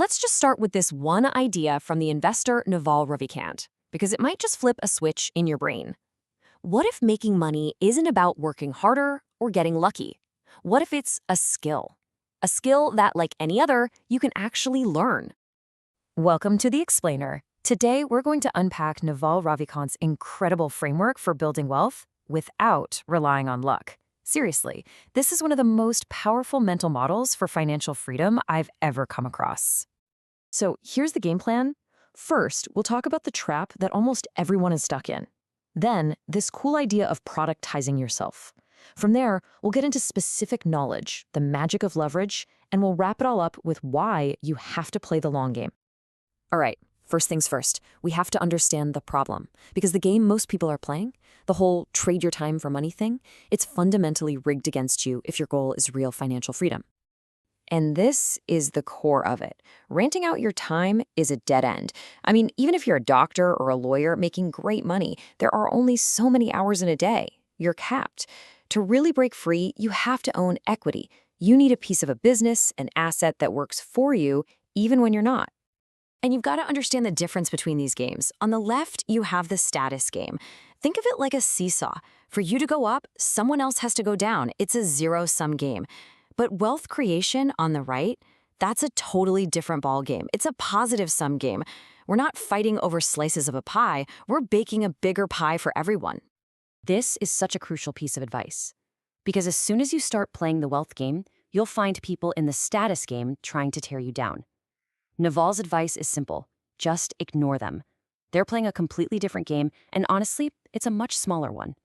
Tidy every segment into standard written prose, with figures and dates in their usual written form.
Let's just start with this one idea from the investor Naval Ravikant, because it might just flip a switch in your brain. What if making money isn't about working harder or getting lucky? What if it's a skill? A skill that, like any other, you can actually learn. Welcome to The Explainer. Today, we're going to unpack Naval Ravikant's incredible framework for building wealth without relying on luck. Seriously, this is one of the most powerful mental models for financial freedom I've ever come across. So here's the game plan. First, we'll talk about the trap that almost everyone is stuck in. Then, this cool idea of productizing yourself. From there, we'll get into specific knowledge, the magic of leverage, and we'll wrap it all up with why you have to play the long game. All right, first things first, we have to understand the problem. Because the game most people are playing, the whole trade your time for money thing, it's fundamentally rigged against you if your goal is real financial freedom. And this is the core of it. Renting out your time is a dead end. I mean, even if you're a doctor or a lawyer making great money, there are only so many hours in a day. You're capped. To really break free, you have to own equity. You need a piece of a business, an asset that works for you, even when you're not. And you've got to understand the difference between these games. On the left, you have the status game. Think of it like a seesaw. For you to go up, someone else has to go down. It's a zero-sum game. But wealth creation on the right, that's a totally different ballgame. It's a positive-sum game. We're not fighting over slices of a pie. We're baking a bigger pie for everyone. This is such a crucial piece of advice. Because as soon as you start playing the wealth game, you'll find people in the status game trying to tear you down. Naval's advice is simple. Just ignore them. They're playing a completely different game, and honestly, it's a much smaller one.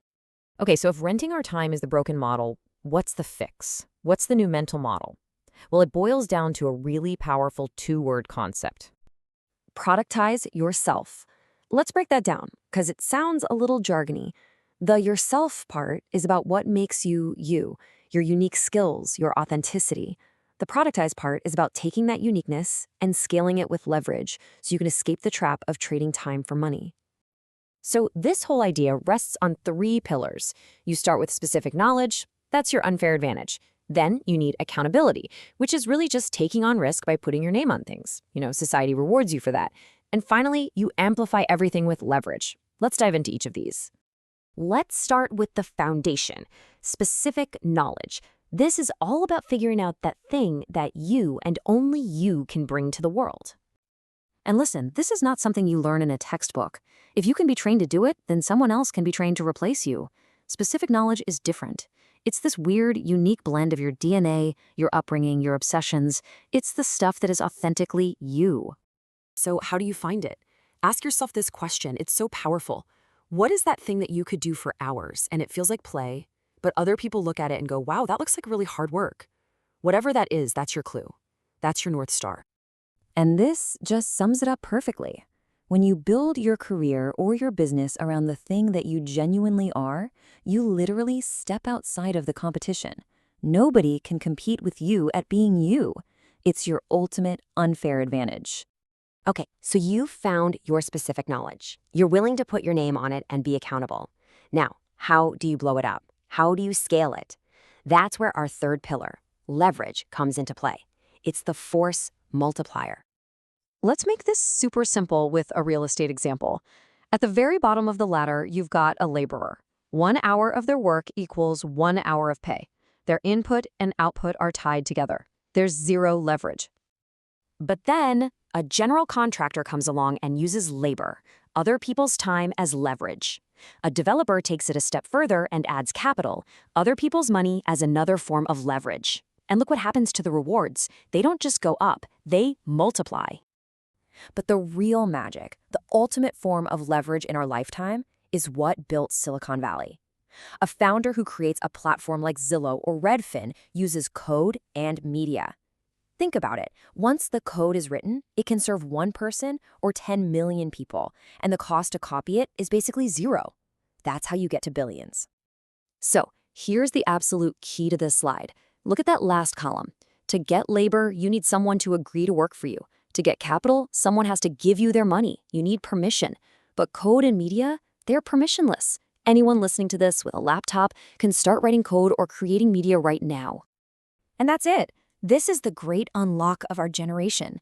Okay, so if renting our time is the broken model, what's the fix? What's the new mental model? Well, it boils down to a really powerful two-word concept. Productize yourself. Let's break that down, because it sounds a little jargony. The yourself part is about what makes you you, your unique skills, your authenticity. The productize part is about taking that uniqueness and scaling it with leverage so you can escape the trap of trading time for money. So this whole idea rests on three pillars. You start with specific knowledge. That's your unfair advantage. Then you need accountability, which is really just taking on risk by putting your name on things. Society rewards you for that. And finally, you amplify everything with leverage. Let's dive into each of these. Let's start with the foundation, specific knowledge. This is all about figuring out that thing that you and only you can bring to the world. And listen, this is not something you learn in a textbook. If you can be trained to do it, then someone else can be trained to replace you. Specific knowledge is different. It's this weird, unique blend of your DNA, your upbringing, your obsessions. It's the stuff that is authentically you. So how do you find it? Ask yourself this question. It's so powerful. What is that thing that you could do for hours and it feels like play, but other people look at it and go, wow, that looks like really hard work? Whatever that is, that's your clue. That's your North Star. And this just sums it up perfectly. When you build your career or your business around the thing that you genuinely are, you literally step outside of the competition. Nobody can compete with you at being you. It's your ultimate unfair advantage. Okay, so you've found your specific knowledge. You're willing to put your name on it and be accountable. Now, how do you blow it up? How do you scale it? That's where our third pillar, leverage, comes into play. It's the force multiplier. Let's make this super simple with a real estate example. At the very bottom of the ladder, you've got a laborer. 1 hour of their work equals 1 hour of pay. Their input and output are tied together. There's zero leverage. But then a general contractor comes along and uses labor, other people's time, as leverage. A developer takes it a step further and adds capital, other people's money, as another form of leverage. And look what happens to the rewards. They don't just go up, they multiply. But the real magic, the ultimate form of leverage in our lifetime, is what built Silicon Valley. A founder who creates a platform like Zillow or Redfin uses code and media. Think about it. Once the code is written, it can serve one person or 10 million people, and the cost to copy it is basically zero. That's how you get to billions. So here's the absolute key to this slide. Look at that last column. To get labor, you need someone to agree to work for you. To get capital, someone has to give you their money. You need permission. But code and media, they're permissionless. Anyone listening to this with a laptop can start writing code or creating media right now. And that's it. This is the great unlock of our generation.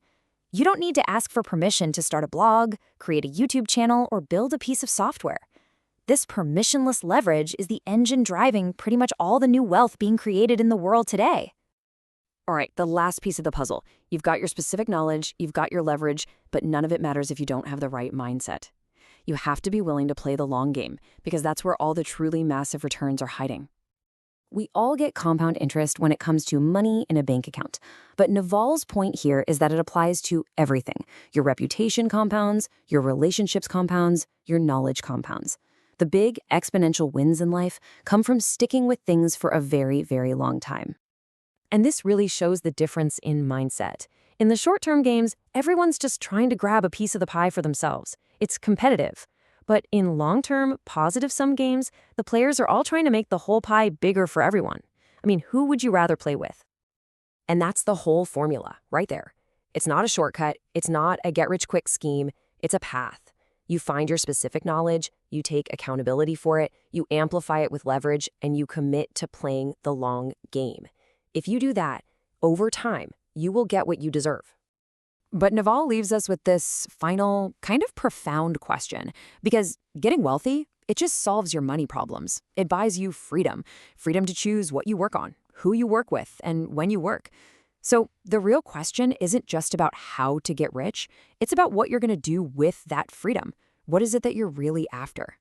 You don't need to ask for permission to start a blog, create a YouTube channel, or build a piece of software. This permissionless leverage is the engine driving pretty much all the new wealth being created in the world today. All right, the last piece of the puzzle. You've got your specific knowledge, you've got your leverage, but none of it matters if you don't have the right mindset. You have to be willing to play the long game, because that's where all the truly massive returns are hiding. We all get compound interest when it comes to money in a bank account, but Naval's point here is that it applies to everything. Your reputation compounds, your relationships compounds, your knowledge compounds. The big exponential wins in life come from sticking with things for a very, very long time. And this really shows the difference in mindset. In the short-term games, everyone's just trying to grab a piece of the pie for themselves. It's competitive. But in long-term, positive-sum games, the players are all trying to make the whole pie bigger for everyone. I mean, who would you rather play with? And that's the whole formula, right there. It's not a shortcut. It's not a get-rich-quick scheme. It's a path. You find your specific knowledge, you take accountability for it, you amplify it with leverage, and you commit to playing the long game. If you do that, over time, you will get what you deserve. But Naval leaves us with this final, kind of profound question, because getting wealthy, it just solves your money problems. It buys you freedom, freedom to choose what you work on, who you work with, and when you work. So the real question isn't just about how to get rich, it's about what you're going to do with that freedom. What is it that you're really after?